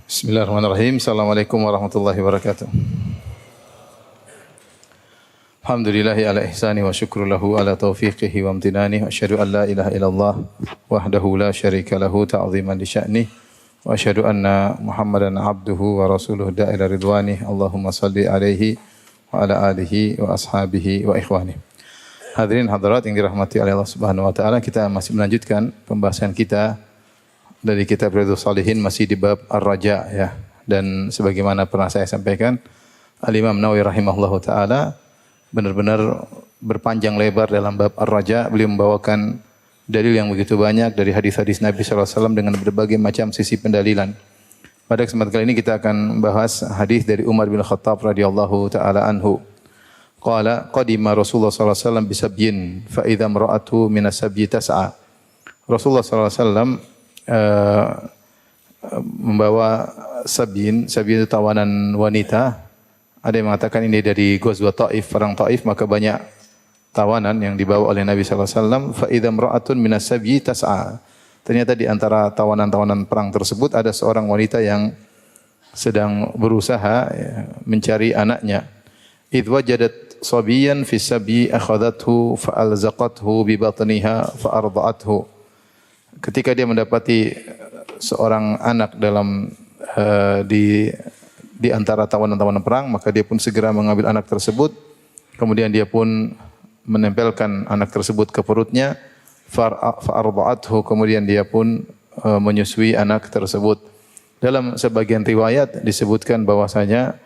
Bismillahirrahmanirrahim. Assalamualaikum warahmatullahi wabarakatuh. Alhamdulillahi ala ihsani wa syukru lahu ala taufiqihi wa amtinani. Wa asyhadu an la ilaha illallah wahdahu la syarika lahu ta'ziman li sya'nih. Wa asyhadu anna Muhammadan abduhu wa rasuluhu da'ila ridwani. Allahumma salli alaihi wa ala alihi wa ashabihi wa ikhwani. Hadirin hadirat yang dirahmati oleh Allah Subhanahu wa taala, kita masih melanjutkan pembahasan kita dari kitab Riyadhus Shalihin, masih di bab Ar-Raja ya. Dan sebagaimana pernah saya sampaikan, Al-Imam Nawawi rahimahullahu taala benar-benar berpanjang lebar dalam bab Ar-Raja. Beliau membawakan dalil yang begitu banyak dari hadis-hadis Nabi sallallahu alaihi wasallam dengan berbagai macam sisi pendalilan. Pada kesempatan kali ini kita akan membahas hadis dari Umar bin Khattab radhiyallahu taala anhu. Qala qadima Rasulullah sallallahu alaihi wasallam bisabyin fa idza imra'atu min as-sabyi tas'a. Rasulullah sallallahu alaihi wasallam membawa sabyin itu tawanan wanita. Ada yang mengatakan ini dari Ghazwat Taif, perang Taif, maka banyak tawanan yang dibawa oleh Nabi sallallahu alaihi wasallam. Fa idza imra'atun minas sabyi tas'a. Ternyata di antara tawanan-tawanan perang tersebut ada seorang wanita yang sedang berusaha mencari anaknya. Idh wajadat sabiyan fi sabyi akhadhathu fa alzaqathu bi batniha fa arda'athu. Ketika dia mendapati seorang anak dalam di antara tawanan-tawanan perang, maka dia pun segera mengambil anak tersebut. Kemudian dia pun menempelkan anak tersebut ke perutnya. Fa'arda'athu, kemudian dia pun menyusui anak tersebut. Dalam sebagian riwayat disebutkan bahwasanya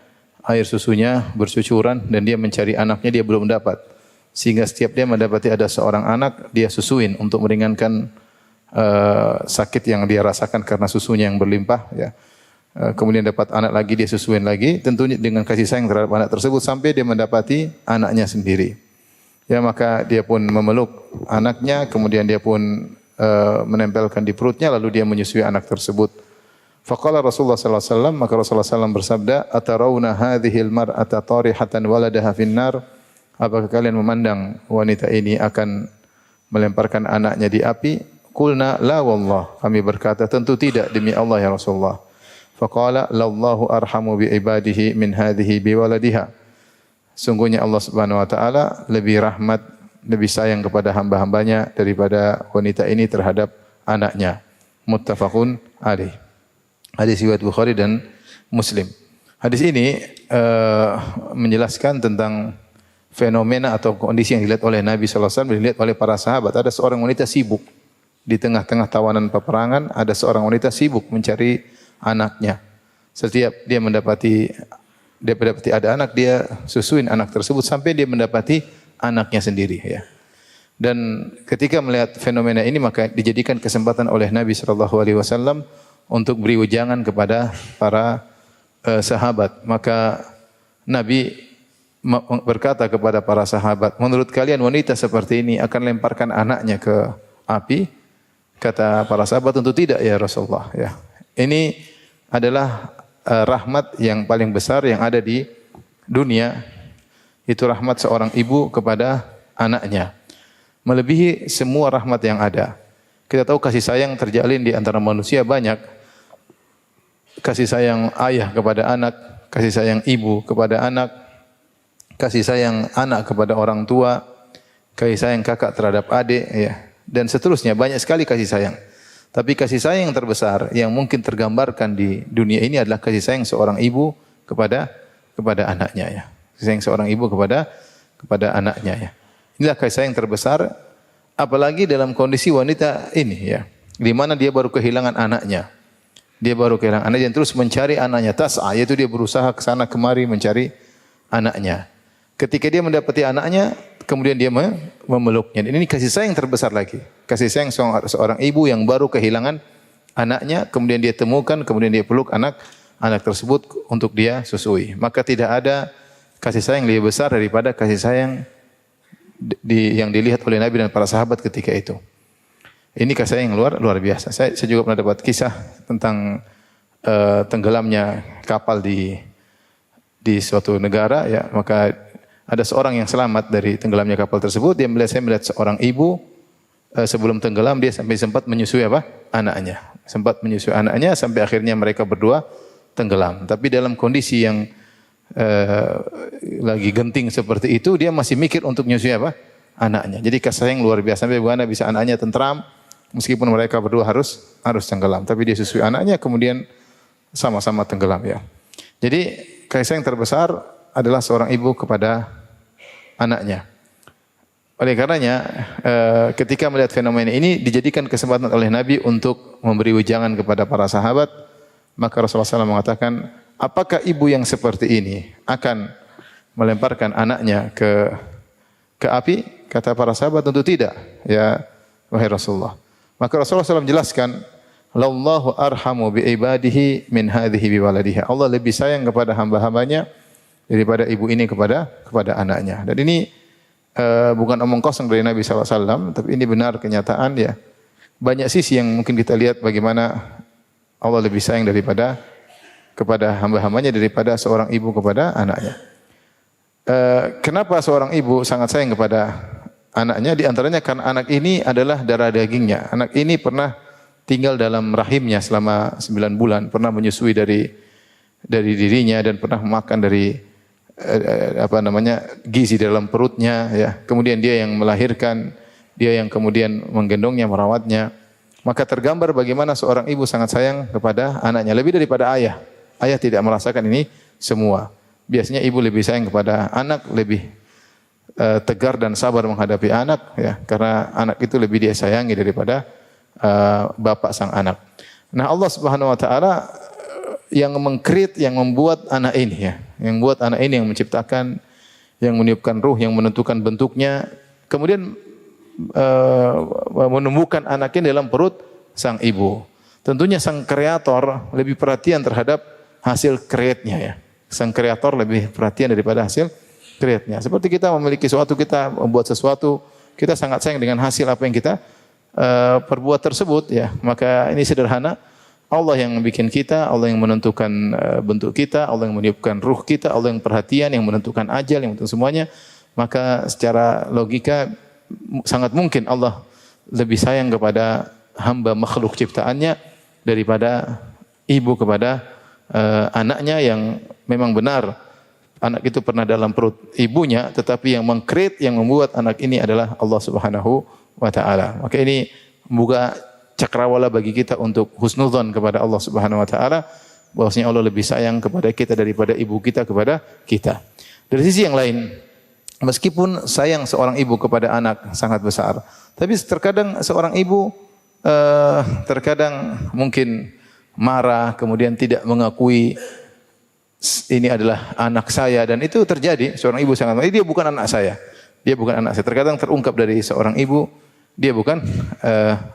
air susunya bercucuran dan dia mencari anaknya, dia belum mendapat. Sehingga setiap dia mendapati ada seorang anak, dia susuin untuk meringankan sakit yang dia rasakan karena susunya yang berlimpah ya. Kemudian dapat anak lagi, dia susuin lagi, tentunya dengan kasih sayang terhadap anak tersebut sampai dia mendapati anaknya sendiri. Ya, maka dia pun memeluk anaknya, kemudian dia pun menempelkan di perutnya, lalu dia menyusui anak tersebut. Faqala Rasulullah sallallahu alaihi wasallam, maka Rasulullah sallallahu bersabda, "Atarawna hadhil mar'ata tarihatan waladaha finnar?" Apakah kalian memandang wanita ini akan melemparkan anaknya di api? Qulna la wallah, kami berkata tentu tidak demi Allah ya Rasulullah. Faqala lallahu arhamu bi ibadihi min hadhihi bi waladiha. Sungguhnya Allah Subhanahu wa taala lebih rahmat, lebih sayang kepada hamba-hambanya daripada wanita ini terhadap anaknya. Muttafaqun alaih. Hadis riwayat Bukhari dan Muslim. Hadis ini menjelaskan tentang fenomena atau kondisi yang dilihat oleh Nabi sallallahu alaihi wasallam, dilihat oleh para sahabat. Ada seorang wanita sibuk di tengah-tengah tawanan peperangan, ada seorang wanita sibuk mencari anaknya. Setiap dia mendapati ada anak, dia susuin anak tersebut sampai dia mendapati anaknya sendiri ya. Dan ketika melihat fenomena ini, maka dijadikan kesempatan oleh Nabi sallallahu alaihi wasallam untuk beri wejangan kepada para sahabat. Maka Nabi berkata kepada para sahabat, "Menurut kalian wanita seperti ini akan lemparkan anaknya ke api?" Kata para sahabat, "Tentu tidak ya Rasulullah." Ya. Ini adalah rahmat yang paling besar yang ada di dunia. Itu rahmat seorang ibu kepada anaknya. Melebihi semua rahmat yang ada. Kita tahu kasih sayang terjalin di antara manusia banyak. Kasih sayang ayah kepada anak, kasih sayang ibu kepada anak, kasih sayang anak kepada orang tua, kasih sayang kakak terhadap adik ya. Dan seterusnya, banyak sekali kasih sayang. Tapi kasih sayang yang terbesar yang mungkin tergambarkan di dunia ini adalah kasih sayang seorang ibu kepada anaknya ya. Kasih sayang seorang ibu kepada anaknya ya. Inilah kasih sayang terbesar, apalagi dalam kondisi wanita ini ya, di mana dia baru kehilangan anaknya. Dia baru kehilangan anaknya dan terus mencari anaknya. Tas'a, yaitu dia berusaha ke sana kemari mencari anaknya. Ketika dia mendapati anaknya, kemudian dia memeluknya. Dan ini kasih sayang terbesar lagi. Kasih sayang seorang ibu yang baru kehilangan anaknya, kemudian dia temukan, kemudian dia peluk anak tersebut untuk dia susui. Maka tidak ada kasih sayang lebih besar daripada kasih sayang yang dilihat oleh Nabi dan para sahabat ketika itu. Ini kasih sayang yang luar biasa. Saya juga pernah dapat kisah tentang tenggelamnya kapal di suatu negara ya, maka ada seorang yang selamat dari tenggelamnya kapal tersebut. Saya melihat seorang ibu sebelum tenggelam dia sampai sempat menyusui anaknya. Sempat menyusui anaknya sampai akhirnya mereka berdua tenggelam. Tapi dalam kondisi yang lagi genting seperti itu, dia masih mikir untuk menyusui apa? Anaknya. Jadi kasih sayang luar biasa. Sampai bagaimana bisa anaknya tentram, meskipun mereka berdua harus tenggelam. Tapi dia susui anaknya, kemudian sama-sama tenggelam ya. Jadi kasih sayang terbesar adalah seorang ibu kepada anaknya. Oleh karenanya, ketika melihat fenomena ini, dijadikan kesempatan oleh Nabi untuk memberi wejangan kepada para sahabat. Maka Rasulullah SAW mengatakan, apakah ibu yang seperti ini akan melemparkan anaknya ke api? Kata para sahabat, tentu tidak. Ya, wahai Rasulullah. Maka Rasulullah SAW menjelaskan, Lallahu arhamu bi ibadihi min hadhihi bi waladiha. Allah lebih sayang kepada hamba-hambanya daripada ibu ini kepada anaknya. Dan ini bukan omong kosong dari Nabi SAW, tapi ini benar kenyataan ya. Banyak sisi yang mungkin kita lihat bagaimana Allah lebih sayang kepada hamba-hambanya daripada seorang ibu kepada anaknya. Kenapa seorang ibu sangat sayang kepada anaknya? Di antaranya karena anak ini adalah darah dagingnya. Anak ini pernah tinggal dalam rahimnya selama 9 bulan, pernah menyusui dari dirinya dan pernah makan dari gizi dalam perutnya ya. Kemudian dia yang melahirkan, dia yang kemudian menggendongnya, merawatnya. Maka tergambar bagaimana seorang ibu sangat sayang kepada anaknya lebih daripada ayah. Ayah tidak merasakan ini semua. Biasanya ibu lebih sayang kepada anak, lebih tegar dan sabar menghadapi anak ya, karena anak itu lebih dia sayangi daripada bapak sang anak. Nah, Allah Subhanahu wa taala yang mengkreat, yang membuat anak ini ya, yang membuat anak ini, yang menciptakan, yang meniupkan ruh, yang menentukan bentuknya, kemudian menumbuhkan anaknya dalam perut sang ibu. Tentunya sang kreator lebih perhatian terhadap hasil kreatnya ya. Sang kreator lebih perhatian daripada hasil kreatnya. Seperti kita memiliki sesuatu, kita membuat sesuatu, kita sangat sayang dengan hasil apa yang kita perbuat tersebut ya. Maka ini sederhana. Allah yang bikin kita, Allah yang menentukan bentuk kita, Allah yang meniupkan ruh kita, Allah yang perhatian, yang menentukan ajal, yang menentukan semuanya. Maka secara logika sangat mungkin Allah lebih sayang kepada hamba makhluk ciptaannya daripada ibu kepada anaknya, yang memang benar anak itu pernah dalam perut ibunya, tetapi yang mengkreat, yang membuat anak ini adalah Allah Subhanahu wa taala. Maka ini membuka cakrawala bagi kita untuk husnudzon kepada Allah Subhanahu wa taala, bahwasanya Allah lebih sayang kepada kita daripada ibu kita kepada kita. Dari sisi yang lain, meskipun sayang seorang ibu kepada anak sangat besar, tapi terkadang seorang ibu terkadang mungkin marah, kemudian tidak mengakui ini adalah anak saya, dan itu terjadi. Seorang ibu sangat marah, dia bukan anak saya. Dia bukan anak saya. Terkadang terungkap dari seorang ibu, dia bukan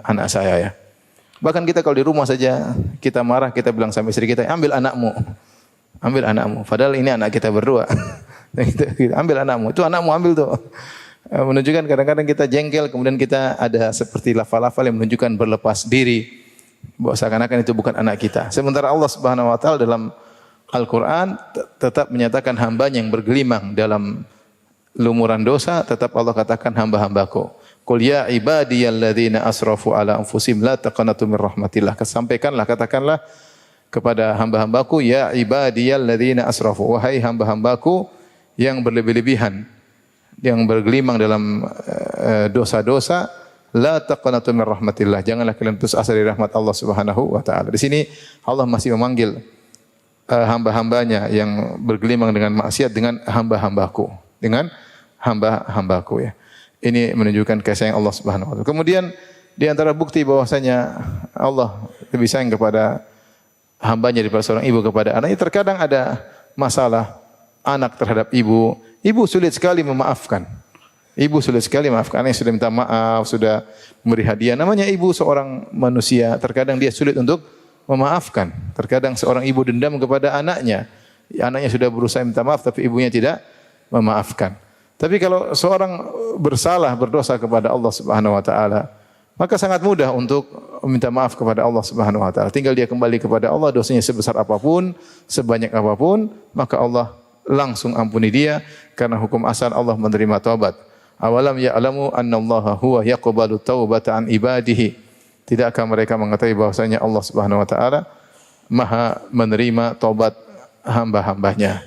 anak saya ya. Bahkan kita kalau di rumah saja kita marah, kita bilang sama istri kita, ambil anakmu. Ambil anakmu. Padahal ini anak kita berdua. Ambil anakmu. Itu anakmu, ambil tuh. Menunjukkan kadang-kadang kita jengkel, kemudian kita ada seperti lafal-lafal yang menunjukkan berlepas diri, bahwa seakan-akan itu bukan anak kita. Sementara Allah Subhanahu wa taala dalam Al-Quran tetap menyatakan hambanya yang bergelimang dalam lumuran dosa, tetap Allah katakan hamba-hambaku. Qul ya ibadiyalladzina asrafu ala anfusihim la taqnatu min rahmatillah. Sampaikanlah, katakanlah kepada hamba-hambaku, ya ibadiyalladzina asrafu, wahai hamba-hambaku yang berlebih-lebihan, yang bergelimang dalam dosa-dosa, la taqnatu min rahmatillah. Janganlah kalian putus asa dari rahmat Allah Subhanahu wa taala. Di sini Allah masih memanggil hamba-hambanya yang bergelimang dengan maksiat dengan hamba-hambaku, dengan hamba-hambaku ya. Ini menunjukkan kasih sayang Allah Subhanahu wa taala. Kemudian di antara bukti bahwasanya Allah lebih sayang kepada hambanya daripada seorang ibu kepada anaknya, terkadang ada masalah anak terhadap ibu. Ibu sulit sekali memaafkan. Ibu sulit sekali memaafkan. Anaknya sudah minta maaf, sudah memberi hadiah. Namanya ibu seorang manusia, terkadang dia sulit untuk memaafkan. Terkadang seorang ibu dendam kepada anaknya. Anaknya sudah berusaha minta maaf, tapi ibunya tidak memaafkan. Tapi kalau seorang bersalah, berdosa kepada Allah Subhanahu wa taala, maka sangat mudah untuk meminta maaf kepada Allah Subhanahu wa taala. Tinggal dia kembali kepada Allah, dosanya sebesar apapun, sebanyak apapun, maka Allah langsung ampuni dia, karena hukum asal Allah menerima taubat. Awalam ya'lamu annallaha huwa yaqbalu taubata an ibadihi. Tidakkah mereka mengetahui bahwasanya Allah Subhanahu wa taala Maha menerima taubat hamba-hambanya.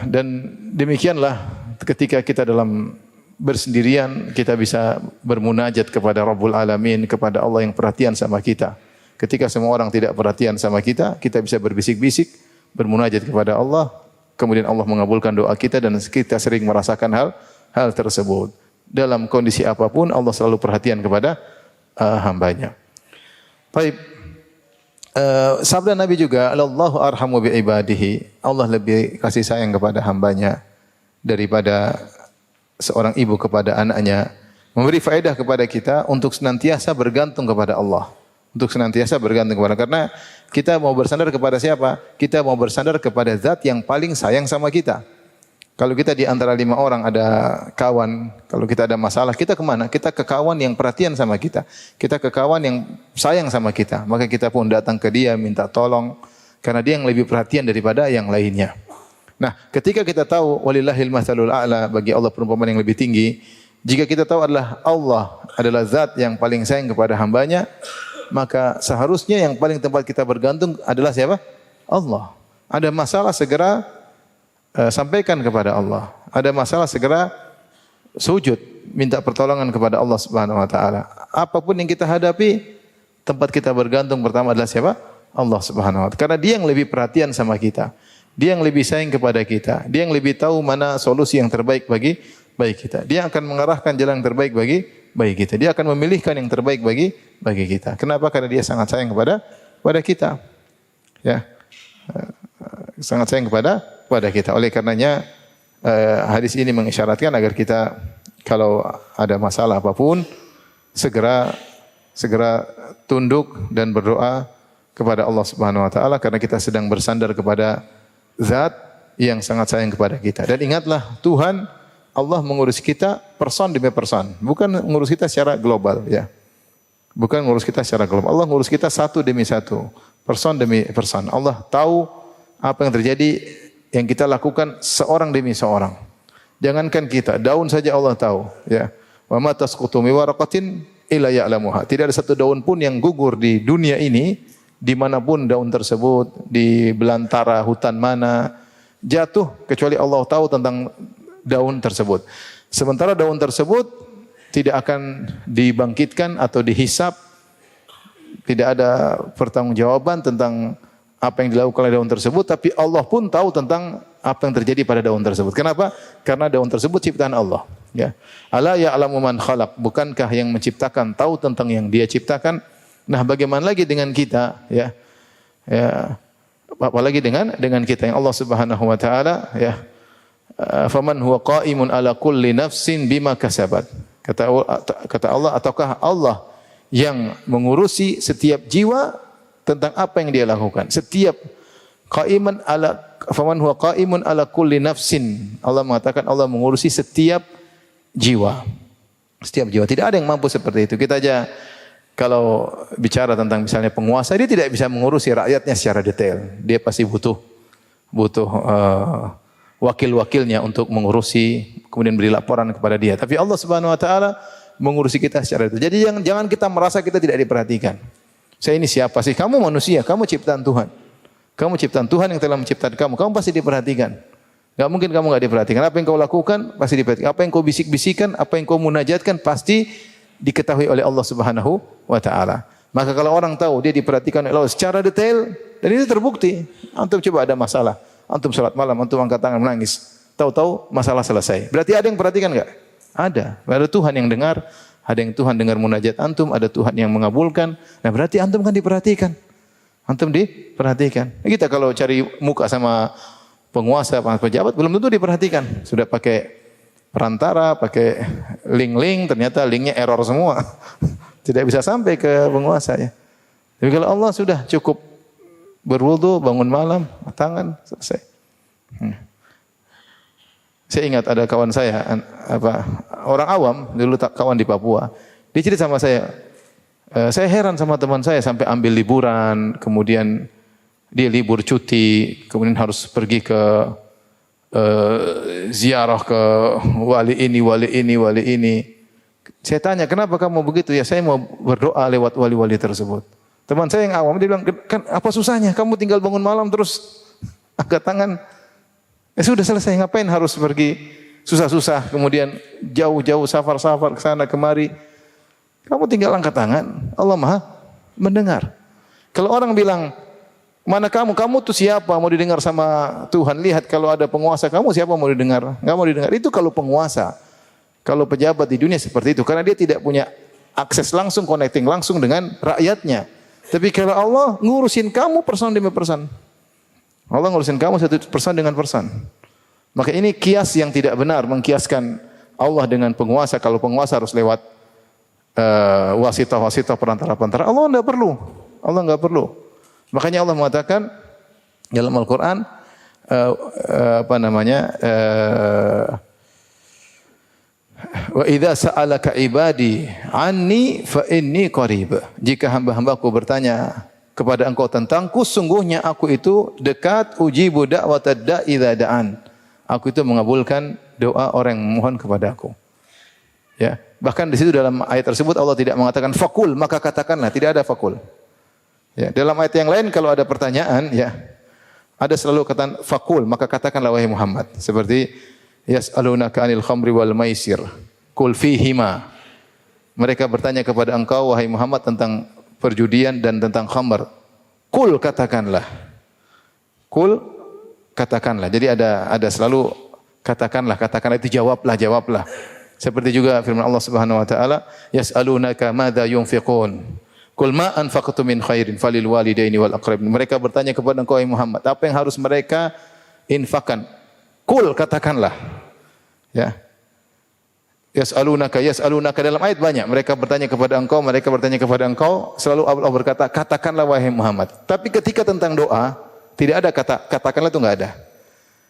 Dan demikianlah ketika kita dalam bersendirian kita bisa bermunajat kepada Rabbul Alamin, kepada Allah yang perhatian sama kita. Ketika semua orang tidak perhatian sama kita, kita bisa berbisik-bisik, bermunajat kepada Allah, kemudian Allah mengabulkan doa kita dan kita sering merasakan hal tersebut. Dalam kondisi apapun Allah selalu perhatian kepada hambanya. Baik. Sabda Nabi juga, Allahu arhamu bi ibadihi. Allah lebih kasih sayang kepada hambanya daripada seorang ibu kepada anaknya. Memberi faedah kepada kita untuk senantiasa bergantung kepada Allah. Untuk senantiasa bergantung kepada, karena kita mau bersandar kepada siapa? Kita mau bersandar kepada zat yang paling sayang sama kita. Kalau kita di antara 5 orang ada kawan, kalau kita ada masalah, kita kemana? Kita ke kawan yang perhatian sama kita. Kita ke kawan yang sayang sama kita. Maka kita pun datang ke dia, minta tolong. Karena dia yang lebih perhatian daripada yang lainnya. Nah, ketika kita tahu, walillahil mathalul a'la, bagi Allah perumpamaan yang lebih tinggi. Jika kita tahu Allah adalah zat yang paling sayang kepada hambanya, maka seharusnya yang paling tempat kita bergantung adalah siapa? Allah. Ada masalah segera sampaikan kepada Allah. Ada masalah segera sujud, minta pertolongan kepada Allah Subhanahu wa taala. Apapun yang kita hadapi, tempat kita bergantung pertama adalah siapa? Allah Subhanahu wa taala. Karena dia yang lebih perhatian sama kita. Dia yang lebih sayang kepada kita. Dia yang lebih tahu mana solusi yang terbaik bagi kita. Dia akan mengarahkan jalan yang terbaik bagi kita. Dia akan memilihkan yang terbaik bagi kita. Kenapa? Karena dia sangat sayang kepada kita. Ya. Sangat sayang kepada kita. Oleh karenanya hadis ini mengisyaratkan agar kita kalau ada masalah apapun segera tunduk dan berdoa kepada Allah Subhanahu wa taala karena kita sedang bersandar kepada zat yang sangat sayang kepada kita. Dan ingatlah Tuhan Allah mengurus kita person demi person, bukan mengurus kita secara global ya. Bukan mengurus kita secara global. Allah mengurus kita satu demi satu, person demi person. Allah tahu apa yang terjadi yang kita lakukan seorang demi seorang. Jangankan kita, daun saja Allah tahu ya. Wa ma tasqutu min waraqatin illa ya'lamuha. Tidak ada satu daun pun yang gugur di dunia ini, dimanapun daun tersebut, di belantara hutan mana jatuh kecuali Allah tahu tentang daun tersebut. Sementara daun tersebut tidak akan dibangkitkan atau dihisap, tidak ada pertanggungjawaban tentang apa yang dilakukan oleh daun tersebut, tapi Allah pun tahu tentang apa yang terjadi pada daun tersebut. Kenapa? Karena daun tersebut ciptaan Allah. Ya. Ala ya'lamu man khalaq. Bukankah yang menciptakan tahu tentang yang Dia ciptakan? Nah, bagaimana lagi dengan kita? Ya, apalagi dengan kita yang Allah Subhanahu Wa Taala. Ya, faman huwa qa'imun ala kulli nafsin bima kasabat. Kata Allah, ataukah Allah yang mengurusi setiap jiwa tentang apa yang dia lakukan? Setiap qa'iman ala faman huwa qa'imun ala kulli nafsin. Allah mengatakan Allah mengurusi setiap jiwa. Setiap jiwa. Tidak ada yang mampu seperti itu. Kita aja kalau bicara tentang misalnya penguasa, dia tidak bisa mengurusi rakyatnya secara detail. Dia pasti butuh wakil-wakilnya untuk mengurusi, kemudian beri laporan kepada dia. Tapi Allah Subhanahu Wa Taala mengurusi kita secara detail. Jadi jangan kita merasa kita tidak diperhatikan. Saya ini siapa sih? Kamu manusia, kamu ciptaan Tuhan. Kamu ciptaan Tuhan yang telah menciptakan kamu pasti diperhatikan. Gak mungkin kamu gak diperhatikan. Apa yang kau lakukan pasti diperhatikan. Apa yang kau bisik-bisikan, apa yang kau munajatkan pasti diketahui oleh Allah Subhanahu Wa Taala. Maka kalau orang tahu dia diperhatikan oleh Allah secara detail, dan itu terbukti. Antum coba ada masalah, antum salat malam, antum angkat tangan menangis, tahu-tahu masalah selesai. Berarti ada yang perhatikan enggak? Ada. Ada Tuhan yang dengar, ada yang Tuhan dengar munajat antum, ada Tuhan yang mengabulkan. Nah, berarti antum kan diperhatikan. Antum diperhatikan. Kita kalau cari muka sama penguasa, pejabat belum tentu diperhatikan. Sudah pakai perantara, pakai link-link, ternyata linknya error semua. Tidak bisa sampai ke penguasa ya. Tapi kalau Allah sudah cukup berwudu, bangun malam, tangan, selesai. Saya ingat ada kawan saya, orang awam, dulu kawan di Papua. Dia cerita sama saya heran sama teman saya sampai ambil liburan, kemudian dia libur cuti, kemudian harus pergi ke ziarah ke wali ini. Saya tanya, kenapa kamu begitu? Ya, saya mau berdoa lewat wali-wali tersebut. Teman saya yang awam dia bilang, kan apa susahnya? Kamu tinggal bangun malam terus angkat tangan. Ya sudah selesai, ngapain harus pergi susah-susah, kemudian jauh-jauh safar-safar ke sana kemari. Kamu tinggal angkat tangan, Allah Maha mendengar. Kalau orang bilang, mana kamu? Kamu tuh siapa? Mau didengar sama Tuhan? Lihat kalau ada penguasa, kamu siapa mau didengar? Enggak mau didengar. Itu kalau penguasa. Kalau pejabat di dunia seperti itu, karena dia tidak punya akses langsung, connecting langsung dengan rakyatnya. Tapi kalau Allah ngurusin kamu person demi person. Allah ngurusin kamu satu person dengan person. Maka ini kias yang tidak benar, mengkiaskan Allah dengan penguasa. Kalau penguasa harus lewat wasitah-wasitah perantara-perantara. Allah enggak perlu. Allah enggak perlu. Makanya Allah mengatakan dalam Al-Quran wa idza sa'alaka ibadi anni fa inni qarib. Jika hamba-hambaku bertanya kepada engkau tentangku, sungguhnya aku itu dekat, ujibu da'watad da'i idza da'an. Aku itu mengabulkan doa orang yang memohon kepada aku. Ya, bahkan di situ dalam ayat tersebut Allah tidak mengatakan faqul, maka katakanlah, tidak ada faqul. Ya, dalam ayat yang lain kalau ada pertanyaan, ya, ada selalu kata faqul, maka katakanlah wahai Muhammad. Seperti yas'alunaka 'anil khamri wal maisir, qul fihima. Mereka bertanya kepada engkau wahai Muhammad tentang perjudian dan tentang khamr. Qul katakanlah. Qul katakanlah. Jadi ada selalu katakanlah itu jawablah. Seperti juga firman Allah Subhanahu wa taala, yas'alunaka madza yunfiqun. Qul ma anfaqtum min khairin falil walidaini wal aqrabin. Mereka bertanya kepada engkau wahai Muhammad, apa yang harus mereka infakkan? Qul katakanlah. Ya. Yas'alunaka dalam ayat banyak. Mereka bertanya kepada engkau, selalu Allah berkata, katakanlah wahai Muhammad. Tapi ketika tentang doa, tidak ada kata katakanlah, itu enggak ada.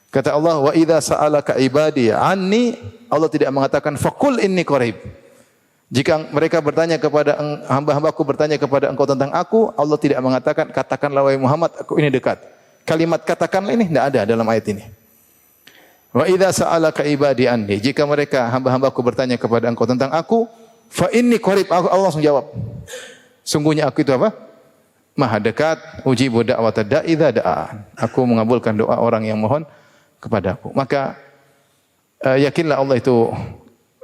Kata Allah, wa idza sa'alaka ibadi anni, Allah tidak mengatakan faqul inni qarib. Jika mereka bertanya kepada hamba-hambaku bertanya kepada engkau tentang aku, Allah tidak mengatakan katakanlah wahai Muhammad, aku ini dekat. Kalimat katakanlah ini tidak ada dalam ayat ini. Wa idza sa'alaka ibadi anni, jika mereka hamba-hambaku bertanya kepada engkau tentang aku, fa inni qarib, Allah langsung jawab. Sungguhnya aku itu apa? Maha dekat, ujibu da'watad da'i idza da'a. Aku mengabulkan doa orang yang mohon kepadaku. Maka yakinlah Allah itu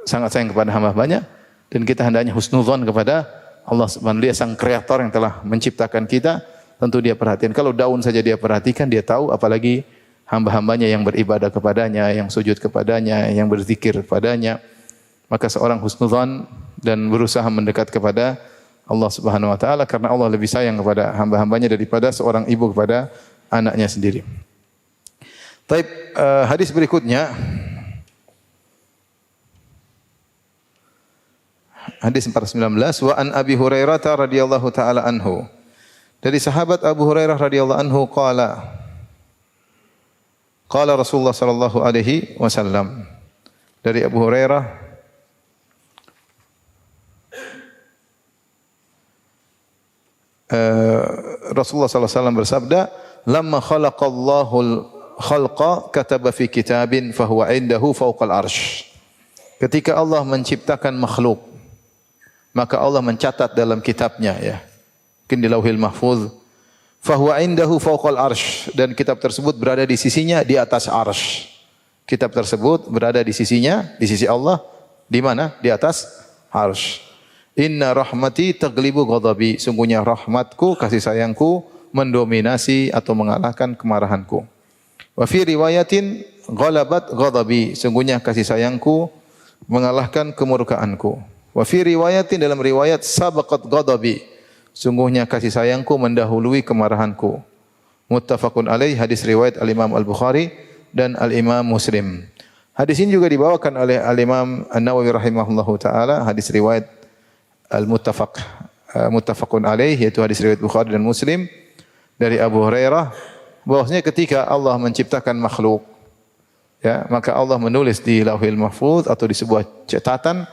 sangat sayang kepada hamba-hambanya, dan kita hendaknya husnuzon kepada Allah Subhanahu wa taala. Dia sang kreator yang telah menciptakan kita, tentu dia perhatian. Kalau daun saja dia perhatikan, dia tahu, apalagi hamba-hambanya yang beribadah kepadanya, yang sujud kepadanya, yang berzikir kepadanya. Maka seorang husnuzan dan berusaha mendekat kepada Allah Subhanahu wa taala, karena Allah lebih sayang kepada hamba-hambanya daripada seorang ibu kepada anaknya sendiri. Taib, hadis berikutnya, hadis 419, wa an Abi Hurairah radhiyallahu taala anhu. Dari sahabat Abu Hurairah radhiyallahu anhu qala Rasulullah sallallahu alaihi wasallam. Dari Abu Hurairah, Rasulullah sallallahu alaihi wasallam bersabda, "Lamma khalaqallahul khalqa kataba fi kitabin fahuwa indahu fawqal arsy." Ketika Allah menciptakan makhluk, maka Allah mencatat dalam kitabnya, ya. Mungkin di Lauhil Mahfuz, fahuwa indahu fawqal arsy, dan kitab tersebut berada di sisinya di atas arsy. Kitab tersebut berada di sisinya, di sisi Allah, di mana? Di atas arsy. Inna rahmati taglibu ghadabi, sungguhnya rahmatku, kasih sayangku mendominasi atau mengalahkan kemarahanku. Wa fi riwayatin ghalabat ghadabi, sungguhnya kasih sayangku mengalahkan kemurkaanku. Wa fi riwayatin, dalam riwayat sabaqat ghadabi, sungguhnya kasih sayangku mendahului kemarahanku. Muttafaqun alaih, hadis riwayat Al-Imam Al-Bukhari dan Al-Imam Muslim. Hadis ini juga dibawakan oleh Al-Imam An-Nawawi rahimahullahu taala, hadis riwayat muttafaqun alaih, yaitu hadis riwayat Bukhari dan Muslim dari Abu Hurairah, bahwasanya ketika Allah menciptakan makhluk, ya, maka Allah menulis di Lauhil Mahfuz atau di sebuah catatan,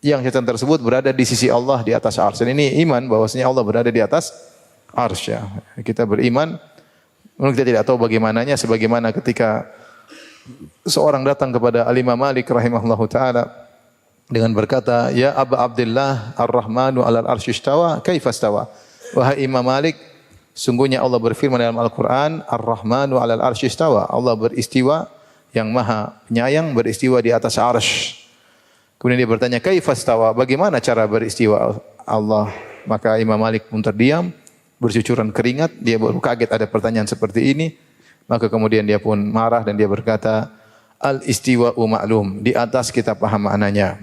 yang catatan tersebut berada di sisi Allah di atas arsy. Ini iman bahwasanya Allah berada di atas arsy, ya. Kita beriman, mungkin kita tidak tahu bagaimananya, sebagaimana ketika seorang datang kepada Al-Imam Malik rahimahullahu taala dengan berkata, "Ya Aba Abdullah Ar-Rahmanu 'alal arsy istawa, kaifa istawa?" Wahai Imam Malik, sungguhnya Allah berfirman dalam Al-Quran, Ar-Rahmanu 'alal arsy istawa. Allah beristiwa, yang maha penyayang beristiwa di atas arsy. Kemudian dia bertanya, kaifa istawa? Bagaimana cara beristiwa Allah? Maka Imam Malik pun terdiam, bercucuran keringat, dia baru kaget ada pertanyaan seperti ini. Maka kemudian dia pun marah dan dia berkata, al-istiwa'u ma'lum, di atas kita paham maknanya.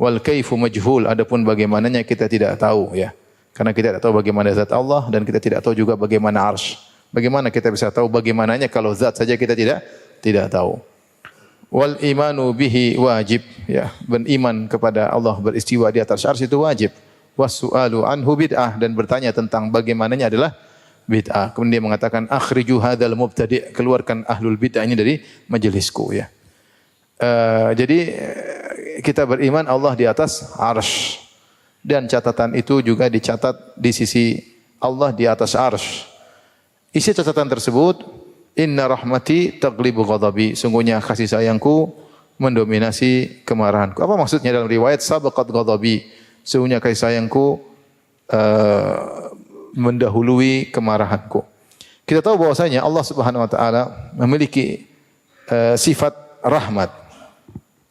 Wal kaifu majhul, adapun bagaimananya kita tidak tahu ya. Karena kita tidak tahu bagaimana zat Allah dan kita tidak tahu juga bagaimana arsy. Bagaimana kita bisa tahu bagaimananya kalau zat saja kita tidak tahu. Wal imanu bihi wajib ya, beriman kepada Allah beristiwa di atas arsy itu wajib. Wasu'alu anhu bid'ah, dan bertanya tentang bagaimananya adalah bid'ah. Kemudian dia mengatakan akhriju hadzal mubtadi', keluarkan ahlul bid'ah ini dari majelisku ya. Jadi kita beriman Allah di atas arsy. Dan catatan itu juga dicatat di sisi Allah di atas arsy. Isi catatan tersebut, inna rahmati taglibu ghadabi, sungguhnya kasih sayangku mendominasi kemarahanku. Apa maksudnya dalam riwayat sabaqat ghadabi, sungguhnya kasih sayangku mendahului kemarahanku. Kita tahu bahwasanya Allah Subhanahu wa taala memiliki sifat rahmat.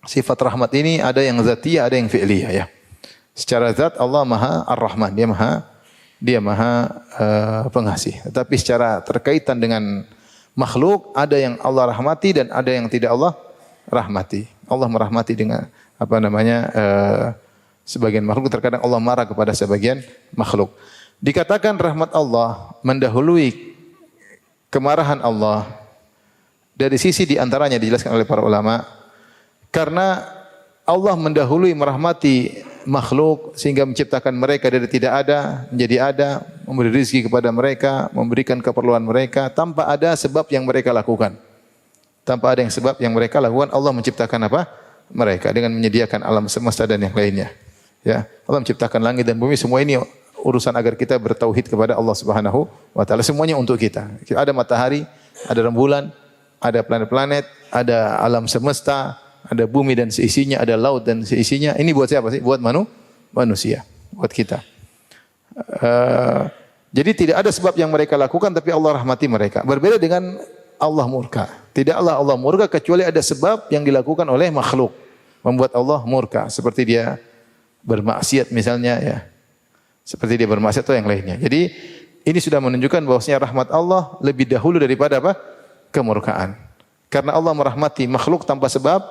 Sifat rahmat ini ada yang zatiyah, ada yang fi'liyah ya. Secara zat Allah Maha Ar-Rahman, Dia Maha pengasih. Tetapi secara terkaitan dengan makhluk, ada yang Allah rahmati dan ada yang tidak Allah rahmati. Allah merahmati dengan sebagian makhluk, terkadang Allah marah kepada sebagian makhluk. Dikatakan rahmat Allah mendahului kemarahan Allah. Dari sisi diantaranya dijelaskan oleh para ulama, karena Allah mendahului merahmati makhluk sehingga menciptakan mereka dari tidak ada menjadi ada, memberi rezeki kepada mereka, memberikan keperluan mereka tanpa ada sebab yang mereka lakukan. Tanpa ada yang sebab yang mereka lakukan, Allah menciptakan apa? Mereka dengan menyediakan alam semesta dan yang lainnya. Ya, Allah menciptakan langit dan bumi, semua ini urusan agar kita bertauhid kepada Allah Subhanahu wa taala. Semuanya untuk kita. Ada matahari, ada rembulan, ada planet-planet, ada alam semesta, ada bumi dan seisinya, ada laut dan seisinya. Ini buat siapa sih? Buat manusia, buat kita. Jadi tidak ada sebab yang mereka lakukan, tapi Allah rahmati mereka. Berbeda dengan Allah murka. Tidaklah Allah murka kecuali ada sebab yang dilakukan oleh makhluk membuat Allah murka. Seperti dia bermaksiat misalnya ya. Seperti dia bermaksiat atau yang lainnya. Jadi ini sudah menunjukkan bahwasanya rahmat Allah lebih dahulu daripada apa? Kemurkaan. Karena Allah merahmati makhluk tanpa sebab,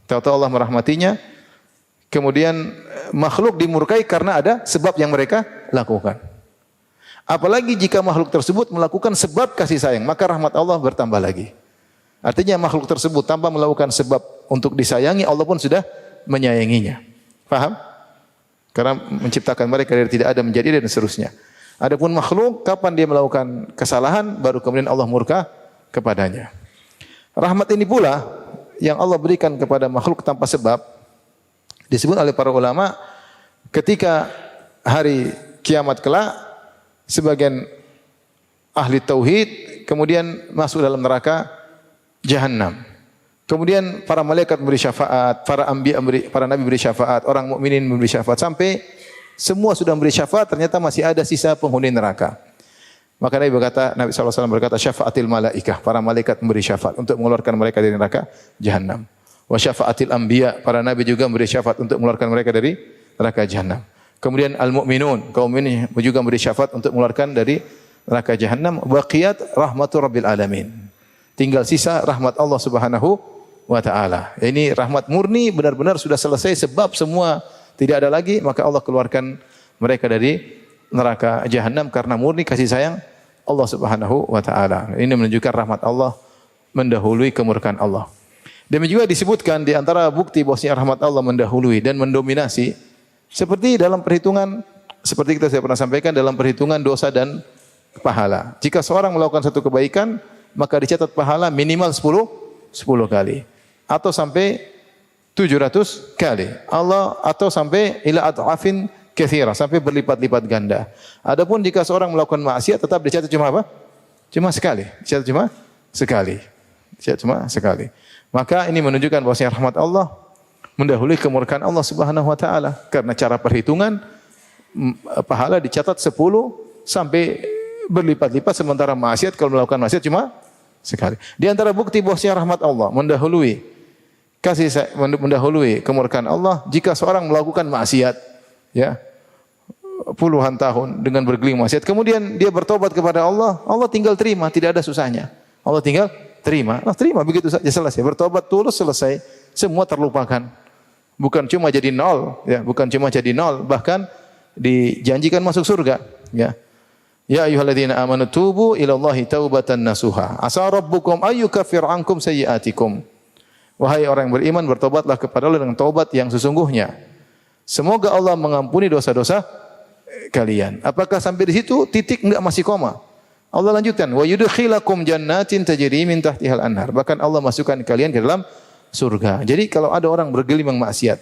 tahu-tahu Allah merahmatinya, kemudian makhluk dimurkai karena ada sebab yang mereka lakukan. Apalagi jika makhluk tersebut melakukan sebab kasih sayang, maka rahmat Allah bertambah lagi. Artinya makhluk tersebut tanpa melakukan sebab untuk disayangi, Allah pun sudah menyayanginya. Paham? Karena menciptakan mereka dari tidak ada menjadi dan seterusnya. Adapun makhluk, kapan dia melakukan kesalahan, baru kemudian Allah murka kepadanya. Rahmat ini pula yang Allah berikan kepada makhluk tanpa sebab, disebut oleh para ulama ketika hari kiamat kelak, sebagian ahli tauhid kemudian masuk dalam neraka Jahannam. Kemudian para malaikat memberi syafaat, para nabi memberi syafaat, orang mukminin memberi syafaat, sampai semua sudah memberi syafaat, ternyata masih ada sisa penghuni neraka. Maka Nabi SAW berkata, syafaatil malaikah, para malaikat memberi syafaat untuk mengeluarkan mereka dari neraka Jahannam. Wa syafaatil anbiya, para nabi juga memberi syafaat untuk mengeluarkan mereka dari neraka Jahannam. Kemudian al-mu'minun, kaum mukminin juga memberi syafaat untuk mengeluarkan dari neraka Jahannam. Baqiyat rahmatur rabbil alamin. Tinggal sisa rahmat Allah Subhanahu wa taala. Ini rahmat murni, benar-benar sudah selesai, sebab semua tidak ada lagi, maka Allah keluarkan mereka dari neraka Jahannam karena murni kasih sayang Allah Subhanahu wa taala. Ini menunjukkan rahmat Allah mendahului kemurkaan Allah. Demikian juga disebutkan di antara bukti bahwasanya rahmat Allah mendahului dan mendominasi, seperti dalam perhitungan, seperti saya pernah sampaikan, dalam perhitungan dosa dan pahala. Jika seorang melakukan satu kebaikan, maka dicatat pahala minimal 10 kali atau sampai 700 kali. Allah atau sampai ila ad'afin katsira, sampai berlipat-lipat ganda. Adapun jika seorang melakukan maksiat, tetap dicatat cuma apa? Cuma sekali. Dicatat cuma sekali. Dicatat cuma sekali. Maka ini menunjukkan bahwasanya rahmat Allah mendahului kemurkaan Allah Subhanahu wa taala, karena cara perhitungan pahala dicatat 10 sampai berlipat-lipat, sementara maksiat kalau melakukan maksiat cuma sekali. Di antara bukti bahwasanya rahmat Allah mendahului kemurkaan Allah jika seorang melakukan maksiat ya puluhan tahun dengan bergelimang maksiat, kemudian dia bertobat kepada Allah, Allah tinggal terima, tidak ada susahnya. Allah tinggal terima, begitu saja selesai. Bertobat tulus selesai, semua terlupakan. Bukan cuma jadi nol, ya, bahkan dijanjikan masuk surga, ya. Ya ayyuhalladzina amanu tubu ilallahi taubatan nasuha. Asa rabbukum ayyukaffir ankum sayyi'atikum. Wahai orang yang beriman, bertobatlah kepada Allah dengan taubat yang sesungguhnya. Semoga Allah mengampuni dosa-dosa kalian. Apakah sampai di situ titik, enggak, masih koma? Allah lanjutkan, wa yudkhilakum jannatin tajri min tahtihal anhar. Bahkan Allah masukkan kalian ke dalam surga. Jadi kalau ada orang bergelimang maksiat,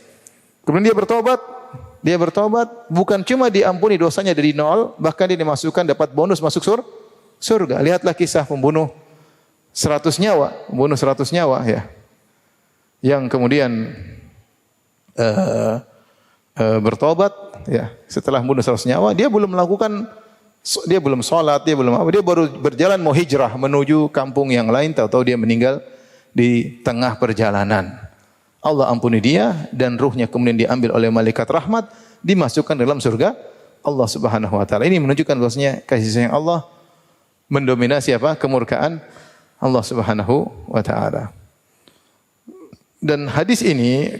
kemudian dia bertobat, bukan cuma diampuni dosanya dari nol, bahkan dia dimasukkan, dapat bonus masuk surga. Lihatlah kisah pembunuh 100 nyawa, ya. Yang kemudian bertobat, ya, setelah membunuh 100 nyawa, dia belum sholat, dia baru berjalan mau hijrah menuju kampung yang lain, tahu-tahu dia meninggal di tengah perjalanan. Allah ampuni dia dan ruhnya kemudian diambil oleh malaikat rahmat, dimasukkan dalam surga Allah Subhanahu wa taala. Ini menunjukkan bahwasanya kasih sayang Allah mendominasi apa? Kemurkaan Allah Subhanahu wa taala. Dan hadis ini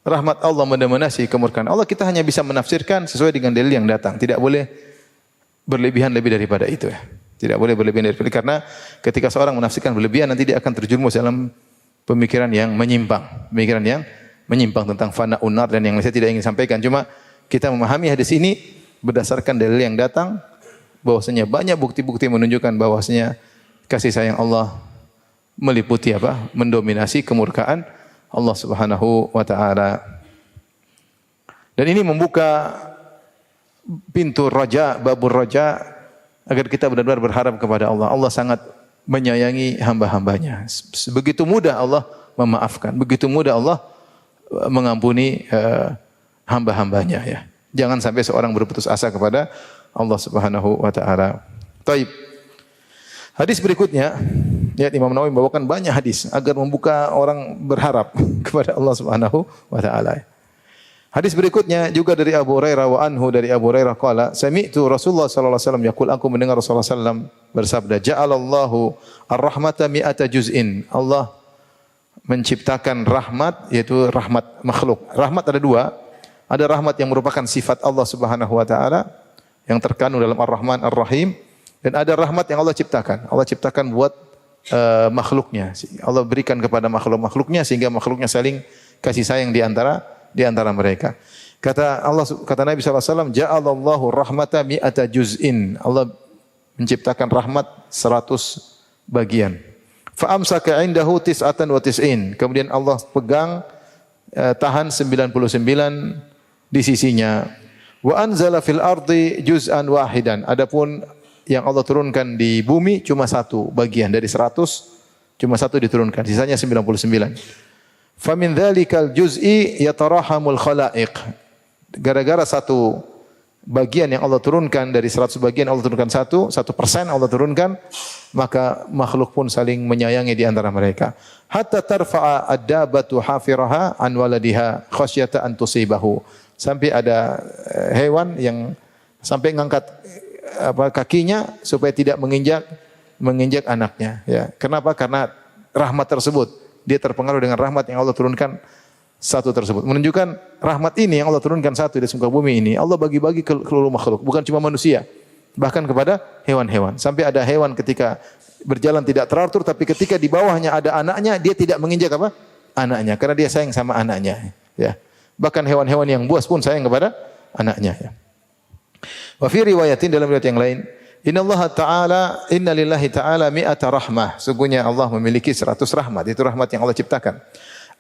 rahmat Allah mendominasi kemurkaan Allah, kita hanya bisa menafsirkan sesuai dengan dalil yang datang. Tidak boleh berlebihan lebih daripada itu, ya. Tidak boleh berlebihan daripada itu, karena ketika seorang menafsirkan berlebihan nanti dia akan terjerumus dalam pemikiran yang menyimpang tentang fana unar dan yang saya tidak ingin sampaikan. Cuma kita memahami hadis ini berdasarkan dalil yang datang, bahwasanya banyak bukti-bukti menunjukkan bahwasanya kasih sayang Allah meliputi apa? Mendominasi kemurkaan Allah Subhanahu wa taala. Dan ini membuka pintu raja, babur raja, agar kita benar-benar berharap kepada Allah. Allah sangat menyayangi hamba-hambanya. Begitu mudah Allah memaafkan, begitu mudah Allah mengampuni hamba-hambanya, ya. Jangan sampai seorang berputus asa kepada Allah Subhanahu wa taala. Taib. Hadis berikutnya, ya, Imam Nawawi membawakan banyak hadis agar membuka orang berharap kepada Allah Subhanahu wa taala. Hadis berikutnya juga dari Abu Hurairah wa anhu, dari Abu Hurairah qala, sami'tu Rasulullah sallallahu alaihi wasallam yaqul, aku mendengar Rasulullah sallallahu bersabda, ja'alallahu ar-rahmata mi'ata juz'in. Allah menciptakan rahmat, yaitu rahmat makhluk. Rahmat ada dua. Ada rahmat yang merupakan sifat Allah Subhanahu wa taala yang terkandung dalam Ar-Rahman Ar-Rahim, dan ada rahmat yang Allah ciptakan. Allah ciptakan buat makhluknya. Allah berikan kepada makhluk-makhluknya sehingga makhluknya saling kasih sayang di antara mereka. Kata Nabi sallallahu alaihi wasallam, ja'alallahu rahmata mi'ata juz'in. Allah menciptakan rahmat 100 bagian. Fa amsaka indahu tis'atan wa tis'in. Kemudian Allah pegang tahan 99 di sisinya. Wa anzala fil ardi juz'an wahidan. Adapun yang Allah turunkan di bumi cuma satu bagian dari 100, cuma satu diturunkan, sisanya 99. Famin dzalikal juz'i yatarahamul khalaiq. Gara-gara satu bagian yang Allah turunkan dari 100 bagian, Allah turunkan 1% Allah turunkan, maka makhluk pun saling menyayangi di antara mereka. Hatta tarfa'a ad-dabatu hafiraha an waladiha khasyata an tusibahu. Sampai ada hewan yang sampai ngangkat kakinya supaya tidak menginjak anaknya, ya. Kenapa? Karena rahmat tersebut. Dia terpengaruh dengan rahmat yang Allah turunkan satu tersebut. Menunjukkan rahmat ini yang Allah turunkan satu di muka bumi ini, Allah bagi-bagi ke seluruh makhluk, bukan cuma manusia, bahkan kepada hewan-hewan. Sampai ada hewan ketika berjalan tidak teratur, tapi ketika di bawahnya ada anaknya, dia tidak menginjak apa? Anaknya, karena dia sayang sama anaknya, ya. Bahkan hewan-hewan yang buas pun sayang kepada anaknya, ya. Wa fi riwayatin, dalam riwayat yang lain, inna lillahi ta'ala mi'ata rahmah. Sungguhnya Allah memiliki 100 rahmat. Itu rahmat yang Allah ciptakan.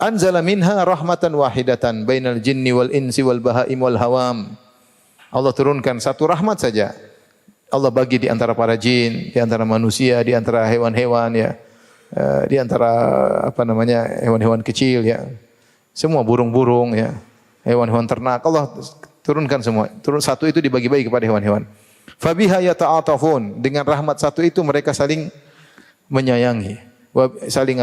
Anzala minha rahmatan wahidatan bainal jinni wal insi wal bahaim wal hawam. Allah turunkan satu rahmat saja. Allah bagi di antara para jin, di antara manusia, di antara hewan-hewan, ya. Di antara hewan-hewan kecil, ya. Semua burung-burung, ya. Hewan-hewan ternak. Allah Turunkan semua. Turun satu itu dibagi-bagi kepada hewan-hewan. Fabiha yata'atafun. Dengan rahmat satu itu mereka saling menyayangi. Saling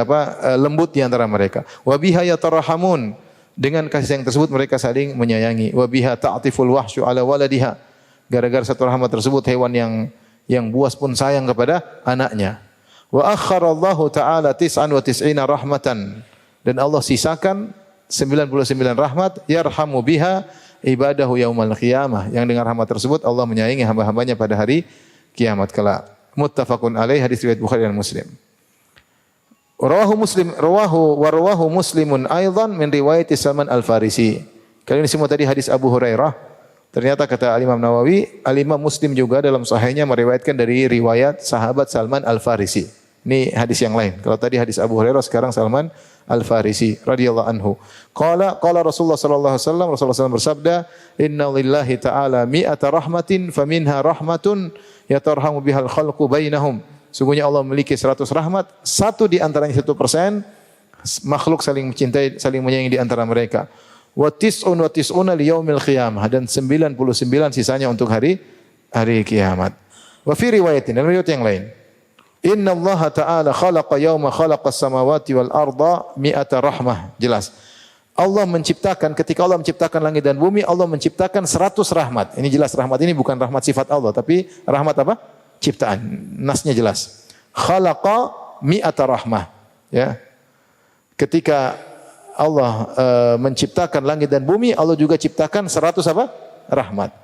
lembut di antara mereka. Wabiha yatarahamun. Dengan kasih sayang tersebut mereka saling menyayangi. Wabiha ta'atiful wahsyu ala waladiha. Gara-gara satu rahmat tersebut hewan yang buas pun sayang kepada anaknya. Wa akharallahu ta'ala 99 rahmatan. Dan Allah sisakan 99 rahmat yarhamu biha ibadahu yaumal qiyamah. Yang dengan rahmat tersebut Allah menyayangi hamba-hambanya pada hari kiamat kelak. Muttafaqun alaih, hadis riwayat Bukhari dan Muslim. Rawahu Muslimun aidan min riwayat Salman Al-Farisi. Kali ini semua tadi hadis Abu Hurairah. Ternyata kata Imam Nawawi, Imam Muslim juga dalam sahihnya meriwayatkan dari riwayat sahabat Salman Al-Farisi. Ini hadis yang lain. Kalau tadi hadis Abu Hurairah, sekarang Salman Al-Farisi radhiyallahu anhu. Qala Rasulullah sallallahu alaihi wasallam, Rasulullah SAW bersabda, "Inna lillahi ta'ala mi'ata rahmatin faminha rahmatun yatarhamu bihal khalqu bainahum." Sungguhnya Allah memiliki 100 rahmat, satu di antaranya 1% makhluk saling mencintai, saling menyayangi di antara mereka. Wa tis'una li yaumil qiyamah, dan 99 sisanya untuk hari kiamat. Wa fi riwayatin, dalam riwayat yang lain, Inna Allah Ta'ala khalaqa yawma khalaqa samawati wal arda mi'ata rahmah. Jelas. Allah menciptakan, ketika Allah menciptakan langit dan bumi, Allah menciptakan 100 rahmat. Ini jelas rahmat ini bukan rahmat sifat Allah, tapi rahmat apa? Ciptaan. Nasnya jelas. Khalaqa mi'ata rahmah. Ya. Ketika Allah menciptakan langit dan bumi, Allah juga ciptakan 100 apa? Rahmat.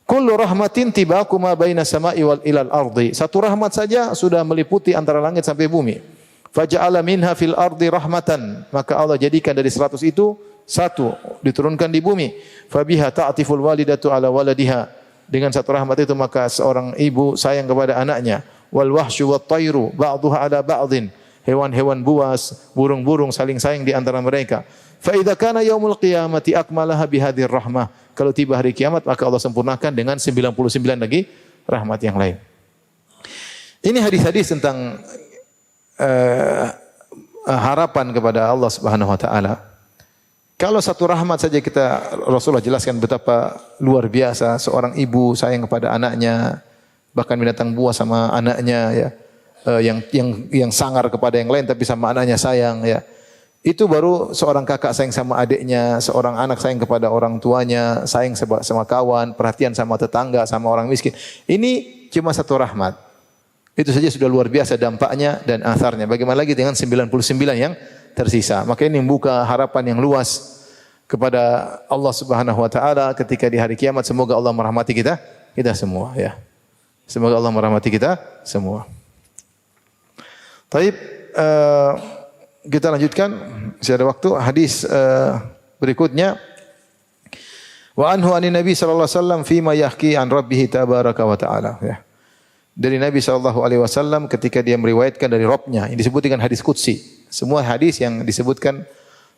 Kullu rahmatin tibaku ma baina sama'i wal ilal ardi. Satu rahmat saja sudah meliputi antara langit sampai bumi. Faja'ala minha fil ardi rahmatan. Maka Allah jadikan dari 100 itu satu diturunkan di bumi. Fabiha ta'tiful walidatu ala waladiha. Dengan satu rahmat itu maka seorang ibu sayang kepada anaknya. Wal wahsyu wat tayru ba'dhuha ala ba'dhin. Hewan-hewan buas, burung-burung saling sayang di antara mereka. Fa idza kana yaumul qiyamati akmalaha bihadhir rahmah. Kalau tiba hari kiamat maka Allah sempurnakan dengan 99 lagi rahmat yang lain. Ini hadis-hadis tentang harapan kepada Allah Subhanahu wa taala. Kalau satu rahmat saja Rasulullah jelaskan betapa luar biasa seorang ibu sayang kepada anaknya, bahkan binatang buas sama anaknya ya. Yang sangar kepada yang lain tapi sama anaknya sayang ya. Itu baru seorang kakak sayang sama adiknya, seorang anak sayang kepada orang tuanya, sayang sama kawan, perhatian sama tetangga, sama orang miskin. Ini cuma satu rahmat. Itu saja sudah luar biasa dampaknya dan atharnya. Bagaimana lagi dengan 99 yang tersisa. Maka ini membuka harapan yang luas kepada Allah Subhanahu wa taala ketika di hari kiamat. Semoga Allah merahmati kita semua ya. Semoga Allah merahmati kita semua. Taib, kita lanjutkan, masih ada waktu. Hadis berikutnya, wa anhu anin Nabi sallallahu alaihi wasallam fima yahki an rabbih tabaraka wa taala ya. Dari Nabi sallallahu alaihi wasallam ketika dia meriwayatkan dari Rabb-nya, ini disebut dengan hadis qudsi. Semua hadis yang disebutkan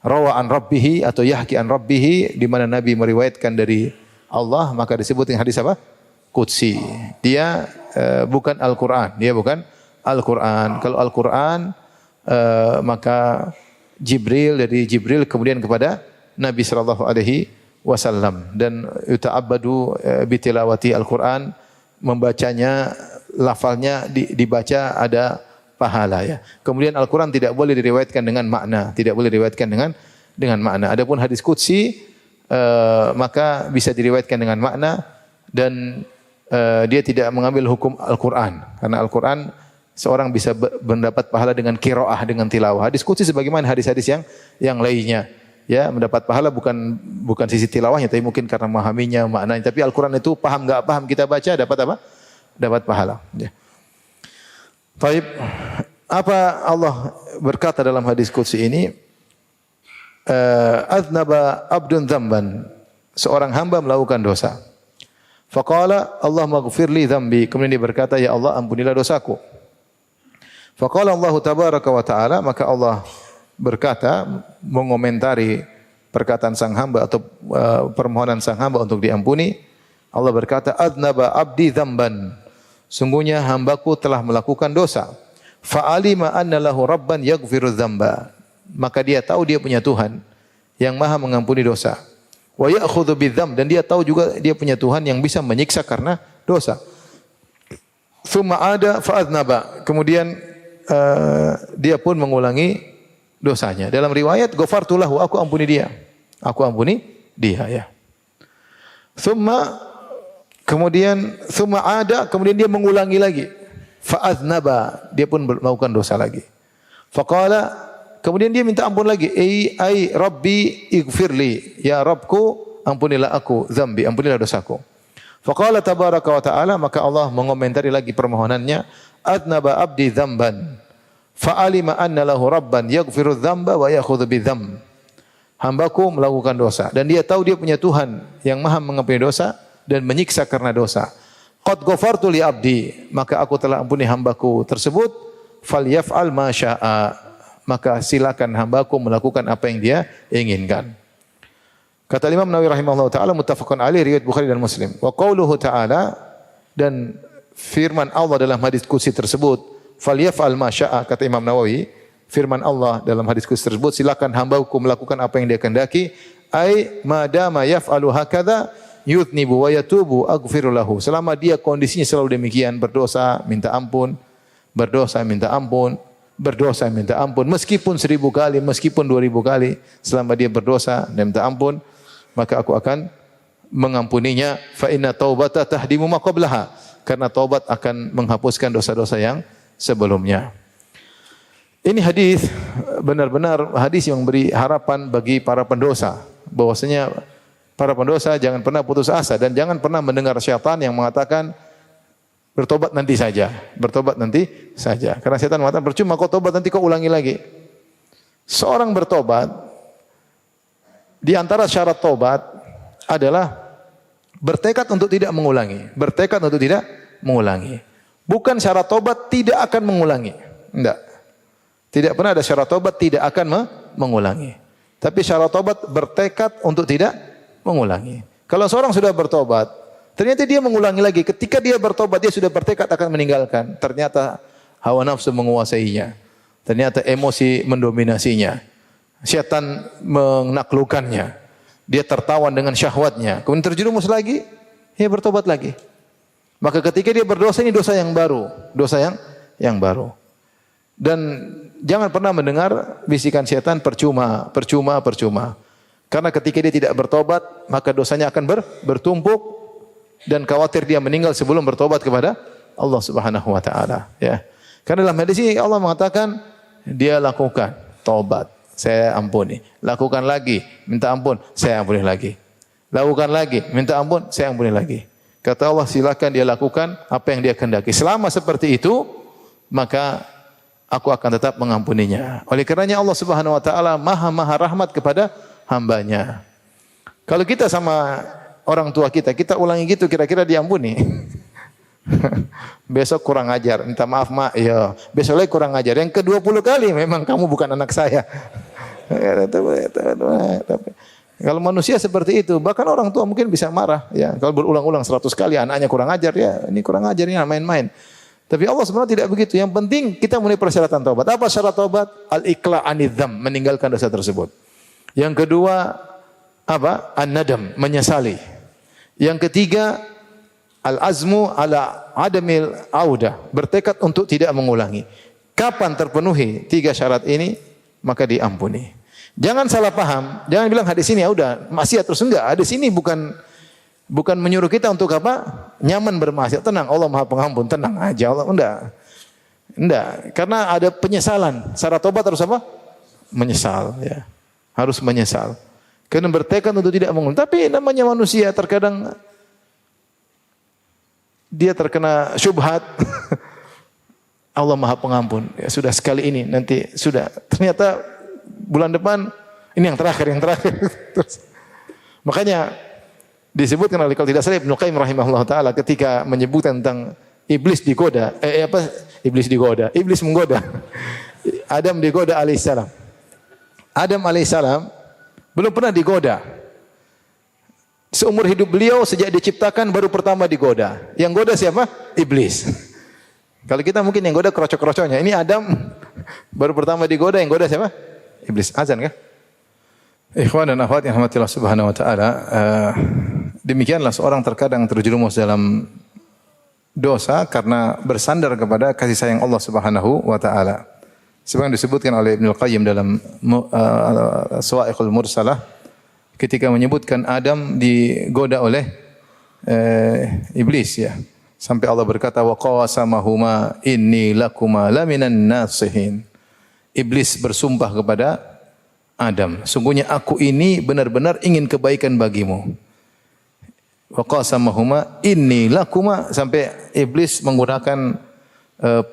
rawa an rabbih atau yahki an rabbih di mana Nabi meriwayatkan dari Allah, maka disebut dengan hadis apa? Qudsi. Dia bukan Al-Qur'an, dia bukan Al-Qur'an. Kalau Al-Qur'an maka dari Jibril kemudian kepada Nabi sallallahu alaihi wasallam, dan yuta'abbadu bitilawati Al-Qur'an, membacanya, lafalnya dibaca ada pahala ya. Kemudian Al-Qur'an tidak boleh diriwayatkan dengan makna, tidak boleh diriwayatkan dengan makna. Adapun hadis qudsi maka bisa diriwayatkan dengan makna dan dia tidak mengambil hukum Al-Qur'an, karena Al-Qur'an seorang bisa mendapat pahala dengan qiraah, dengan tilawah. Hadis qudsi sebagaimana hadis-hadis yang lainnya. Ya, mendapat pahala bukan sisi tilawahnya, tapi mungkin karena memahaminya, maknanya. Tapi Al-Qur'an itu paham enggak paham kita baca dapat apa? Dapat pahala. Ya. Taib, apa Allah berkata dalam hadis qudsi ini? Aznaba abdun dzamban. Seorang hamba melakukan dosa. Faqala Allahumma ighfirli dzambi. Kemudian dia berkata, ya Allah ampunilah dosaku. Faqala Allah tabaraka wa ta'ala, maka Allah berkata mengomentari perkataan sang hamba atau permohonan sang hamba untuk diampuni. Allah berkata, adnaba abdi dzamban. Sungguhnya hambaku telah melakukan dosa. Fa'alima anna lahu rabban yaghfiru dzamba. Maka dia tahu dia punya Tuhan yang Maha mengampuni dosa. Wa ya'khudhu bidzam, dan dia tahu juga dia punya Tuhan yang bisa menyiksa karena dosa. Tsumma ada fa'adnaba. Kemudian dia pun mengulangi dosanya. Dalam riwayat ghafartu lahu, aku ampuni dia. Aku ampuni dia ya. Kemudian ada, kemudian dia mengulangi lagi. Fa'adnaba, dia pun melakukan dosa lagi. Faqala, kemudian dia minta ampun lagi. Ai Rabbi ighfirli, ya Rabbku ampunilah aku zambi, ampunilah dosaku. Faqala tabaraka wa ta'ala, maka Allah mengomentari lagi permohonannya, adnaba abdi dzamban fa'alima anna lahu rabban yaghfiru dzamba wa ya'khudhu bidzam. Hambaku melakukan dosa dan dia tahu dia punya Tuhan yang Maha mengampuni dosa dan menyiksa karena dosa. Qad ghafartu li abdi, maka aku telah ampuni hambaku tersebut, falyaf'al ma syaa, maka silakan hambaku melakukan apa yang dia inginkan. Kata Imam Nawawi rahimahullah ta'ala, muttafaqun alaih, riwayat Bukhari dan Muslim. Wa qauluhu ta'ala, dan firman Allah dalam hadis qudsi tersebut, falyaf'al ma syaa, kata Imam Nawawi, firman Allah dalam hadis qudsi tersebut, silakan hambaku melakukan apa yang dia kehendaki, ai madama yaf'alu hakadha yudnibu wa yatubu aghfiru lahu. Selama dia kondisinya selalu demikian, berdosa minta ampun, berdosa minta ampun, berdosa minta ampun, meskipun 1000 kali, meskipun 2000 kali, selama dia berdosa dan minta ampun, maka aku akan mengampuninya. Fa inna taubata tahdimu ma qablaha, karena taubat akan menghapuskan dosa-dosa yang sebelumnya. Ini hadis benar-benar hadis yang memberi harapan bagi para pendosa, bahwasanya para pendosa jangan pernah putus asa dan jangan pernah mendengar syaitan yang mengatakan bertobat nanti saja, bertobat nanti saja. Karena syaitan mengatakan percuma kau tobat, nanti kau ulangi lagi. Seorang bertobat, di antara syarat tobat adalah bertekad untuk tidak mengulangi. Bertekad untuk tidak mengulangi. Bukan syarat tobat tidak akan mengulangi. Tidak. Tidak pernah ada syarat tobat tidak akan mengulangi. Tapi syarat tobat bertekad untuk tidak mengulangi. Kalau seorang sudah bertobat, ternyata dia mengulangi lagi. Ketika dia bertobat, dia sudah bertekad akan meninggalkan. Ternyata hawa nafsu menguasainya. Ternyata emosi mendominasinya. Syaitan menaklukkannya. Dia tertawan dengan syahwatnya. Kemudian terjerumus lagi, dia bertobat lagi. Maka ketika dia berdosa, ini dosa yang baru. Dosa yang baru. Dan jangan pernah mendengar bisikan syaitan percuma, percuma, percuma. Karena ketika dia tidak bertobat, maka dosanya akan bertumpuk dan khawatir dia meninggal sebelum bertobat kepada Allah Subhanahu wa taala, ya. Karena dalam hadis ini Allah mengatakan dia lakukan taubat, saya ampuni. Lakukan lagi, minta ampun, saya ampuni lagi. Lakukan lagi, minta ampun, saya ampuni lagi. Kata Allah, silakan dia lakukan apa yang dia kehendaki. Selama seperti itu, maka aku akan tetap mengampuninya. Oleh karenanya Allah Subhanahu wa taala Maha rahmat kepada hambanya. Kalau kita sama orang tua kita ulangi gitu, kira-kira diampuni? Besok kurang ajar, minta maaf mak, ya. Besok lagi kurang ajar, yang ke-20 kali memang kamu bukan anak saya. Kalau manusia seperti itu, bahkan orang tua mungkin bisa marah, ya. Kalau berulang-ulang 100 kali anaknya kurang ajar, ya ini kurang ajar, ini main-main. Tapi Allah sebenarnya tidak begitu. Yang penting kita memenuhi persyaratan taubat. Apa syarat taubat? Al-iqla' anidzam, meninggalkan dosa tersebut. Yang kedua, apa? An-nadam, menyesali. Yang ketiga, al-azmu ala adamil audah, bertekad untuk tidak mengulangi. Kapan terpenuhi 3 syarat ini, maka diampuni. Jangan salah paham, jangan bilang hadis ini ya udah maksiat terus, enggak. Hadis ini bukan menyuruh kita untuk apa? Nyaman bermaksiat. Tenang, Allah Maha Pengampun, tenang aja Allah. Enggak. Karena ada penyesalan. Syarat tobat harus apa? Menyesal, ya. Harus menyesal. Karena bertekad untuk tidak mengulangi. Tapi namanya manusia terkadang dia terkena syubhat. Allah Maha Pengampun. Ya sudah sekali ini, nanti sudah. Ternyata bulan depan ini yang terakhir. Terus. Makanya disebutkan oleh kalau tidak salah Ibnu Qayyim rahimahullah taala ketika menyebut tentang iblis digoda, iblis menggoda. Adam digoda alaihissalam. Adam alaihissalam belum pernah digoda. Seumur hidup beliau sejak diciptakan baru pertama digoda. Yang goda siapa? Iblis. Kalau kita mungkin yang goda krocok-krocoknya. Ini Adam baru pertama digoda, yang goda siapa? Iblis. Azan kah? Ikhwan dan akhwat yang rahmatillah subhanahu wa ta'ala, demikianlah seorang terkadang terjerumus dalam dosa karena bersandar kepada kasih sayang Allah subhanahu wa ta'ala. Sebagaimana disebutkan oleh Ibnu Qayyim dalam Sawa'iqul Mursalah, ketika menyebutkan Adam digoda oleh iblis, ya. Sampai Allah berkata, wa qasamahuma inni lakuma laminan nasihin. Iblis bersumpah kepada Adam, sungguhnya aku ini benar-benar ingin kebaikan bagimu. Wa qasamahuma inni lakuma, sampai iblis menggunakan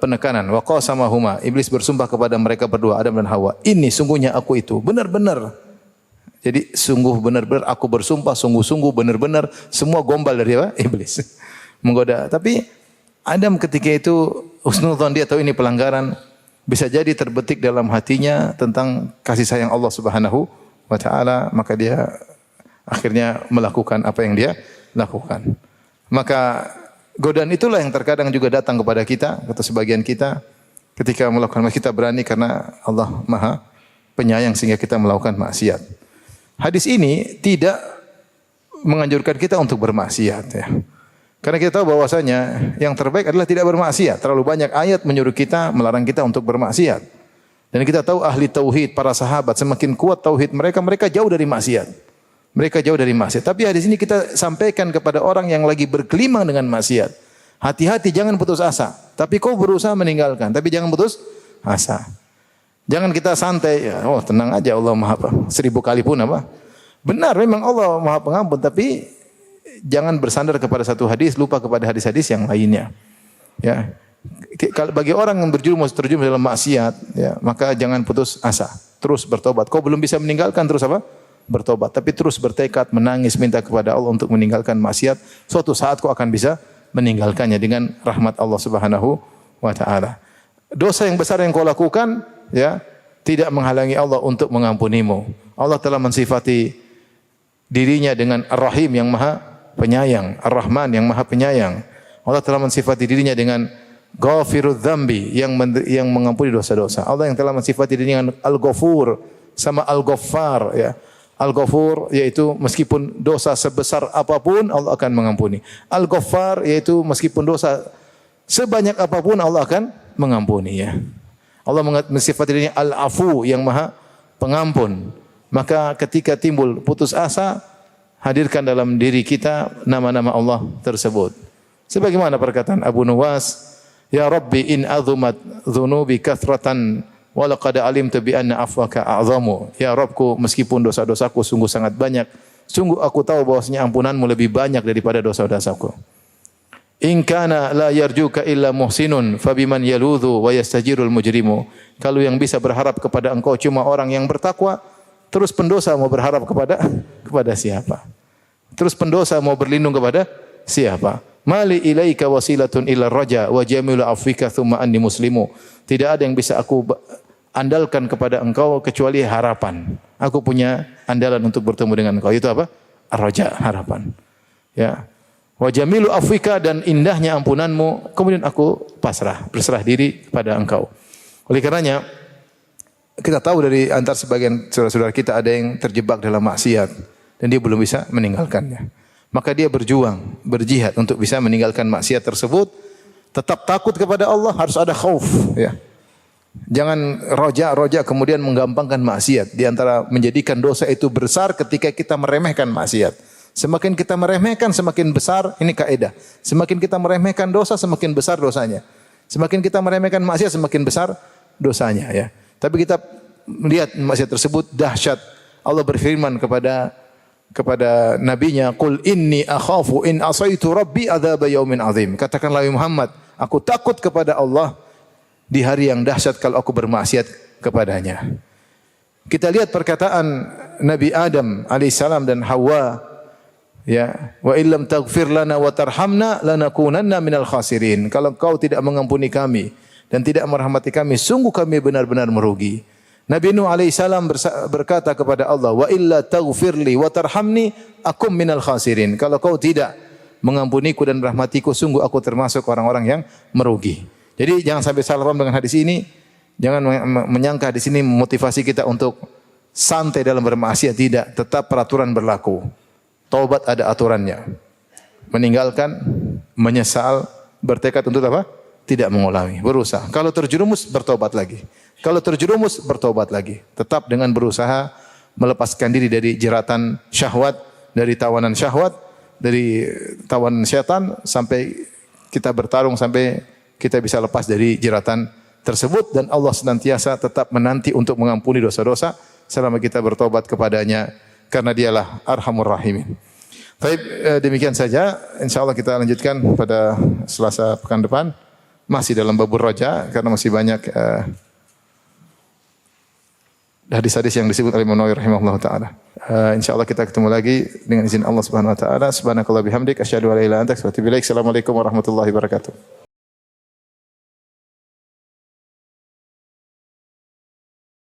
penekanan. Wa qasamahuma, iblis bersumpah kepada mereka berdua, Adam dan Hawa, ini sungguhnya aku itu benar-benar. Jadi sungguh benar-benar aku bersumpah, sungguh-sungguh benar-benar, semua gombal dari apa? Iblis menggoda. Tapi Adam ketika itu husnudzon, dia tahu ini pelanggaran. Bisa jadi terbetik dalam hatinya tentang kasih sayang Allah Subhanahu wa taala, maka dia akhirnya melakukan apa yang dia lakukan. Maka godaan itulah yang terkadang juga datang kepada kita atau sebagian kita ketika melakukan, kita berani karena Allah Maha Penyayang sehingga kita melakukan maksiat. Hadis ini tidak menganjurkan kita untuk bermaksiat, ya. Karena kita tahu bahwasanya yang terbaik adalah tidak bermaksiat. Terlalu banyak ayat menyuruh kita, melarang kita untuk bermaksiat. Dan kita tahu ahli tauhid, para sahabat, semakin kuat tauhid mereka, mereka jauh dari maksiat. Mereka jauh dari maksiat. Tapi hadis ini kita sampaikan kepada orang yang lagi bergelimang dengan maksiat. Hati-hati, jangan putus asa. Tapi kau berusaha meninggalkan, tapi jangan putus asa. Jangan kita santai, ya, oh tenang aja, Allah Maha 1000 kali pun apa. Benar, memang Allah Maha Pengampun, tapi jangan bersandar kepada satu hadis, lupa kepada hadis-hadis yang lainnya. Ya. Kalau bagi orang yang terjerumus dalam maksiat, ya, maka jangan putus asa. Terus bertobat. Kau belum bisa meninggalkan, terus apa? Bertobat. Tapi terus bertekad, menangis, minta kepada Allah untuk meninggalkan maksiat. Suatu saat kau akan bisa meninggalkannya dengan rahmat Allah Subhanahu wa taala. Dosa yang besar yang kau lakukan, ya, tidak menghalangi Allah untuk mengampunimu. Allah telah mensifati dirinya dengan Ar-Rahim yang Maha Penyayang, Ar-Rahman yang Maha Penyayang. Allah telah mensifati dirinya dengan Ghafirudz Dzambi yang mengampuni dosa-dosa. Allah yang telah mensifati dirinya dengan Al-Ghafur sama Al-Ghaffar, ya. Al-Ghafur yaitu meskipun dosa sebesar apapun Allah akan mengampuni. Al-Ghaffar yaitu meskipun dosa sebanyak apapun Allah akan mengampuni, ya. Allah mensifati dirinya Al-Afu yang Maha Pengampun. Maka ketika timbul putus asa, hadirkan dalam diri kita nama-nama Allah tersebut. Sebagaimana perkataan Abu Nuwas, ya Rabbi in azumat dzunubi kathratan wa laqad alimtu bi anna afwaka a'zamu. Ya Rabbku, meskipun dosa-dosaku sungguh sangat banyak, sungguh aku tahu bahwasanya ampunanmu lebih banyak daripada dosa-dosaku. In kana la yarjuka illa muhsinun fabiman yaludhu wa yastajirul mujrimu. Kalau yang bisa berharap kepada engkau cuma orang yang bertakwa, terus pendosa mau berharap kepada siapa? Terus pendosa mau berlindung kepada siapa? Mali ilaika wasilatun ila raja wa jamilu afwika thumma anni muslimu. Tidak ada yang bisa aku andalkan kepada engkau kecuali harapan. Aku punya andalan untuk bertemu dengan engkau. Itu apa? Ar-raja, harapan. Ya. Wa jamilu afwika, dan indahnya ampunanmu. Kemudian aku berserah diri kepada engkau. Oleh karenanya kita tahu dari antar sebagian saudara-saudara kita ada yang terjebak dalam maksiat dan dia belum bisa meninggalkannya. Maka dia berjuang, berjihad untuk bisa meninggalkan maksiat tersebut. Tetap takut kepada Allah, harus ada khauf, ya. Jangan roja kemudian menggampangkan maksiat. Di antara menjadikan dosa itu besar ketika kita meremehkan maksiat. Semakin kita meremehkan, semakin besar, ini kaidah. Semakin kita meremehkan dosa, semakin besar dosanya. Semakin kita meremehkan maksiat, semakin besar dosanya, ya. Tapi kita melihat maksiat tersebut dahsyat. Allah berfirman kepada nabinya, "Qul inni akhafu in asaitu rabbi adzab yaumin azim." Katakanlah wahai Muhammad, aku takut kepada Allah di hari yang dahsyat kalau aku bermaksiat kepadanya. Kita lihat perkataan Nabi Adam alaihissalam dan Hawa, ya, wa illam taghfir lana wa tarhamna lanakunanna minal khasirin. Kalau kau tidak mengampuni kami dan tidak merahmati kami, sungguh kami benar-benar merugi. Nabi Nuh alaihissalam berkata kepada Allah, wa illa taghfirli wa tarhamni akum minal khasirin. Kalau kau tidak mengampuniku dan merahmatiku, sungguh aku termasuk orang-orang yang merugi. Jadi jangan sampai salah paham dengan hadis ini. Jangan menyangka hadis ini memotivasi kita untuk santai dalam bermaksiat, tidak, tetap peraturan berlaku. Taubat ada aturannya. Meninggalkan, menyesal, bertekad untuk apa? Tidak mengulangi, berusaha. Kalau terjerumus, bertobat lagi. Kalau terjerumus, bertobat lagi. Tetap dengan berusaha melepaskan diri dari jeratan syahwat, dari tawanan syahwat, dari tawanan syaitan, sampai kita bertarung, sampai kita bisa lepas dari jeratan tersebut. Dan Allah senantiasa tetap menanti untuk mengampuni dosa-dosa selama kita bertobat kepadanya, karena dialah Arhamur Rahimin. Baik, demikian saja. InsyaAllah kita lanjutkan pada Selasa pekan depan. Masih dalam babur roja, karena masih banyak hadis-hadis yang disebut oleh Imam Nawawi rahimahullah ta'ala. InsyaAllah kita ketemu lagi dengan izin Allah subhanahu wa ta'ala. Subhanakallah bihamdik. Asyhadu an la ilaha illa anta astaghfiruka wa atubu ilaik. Assalamualaikum warahmatullahi wabarakatuh.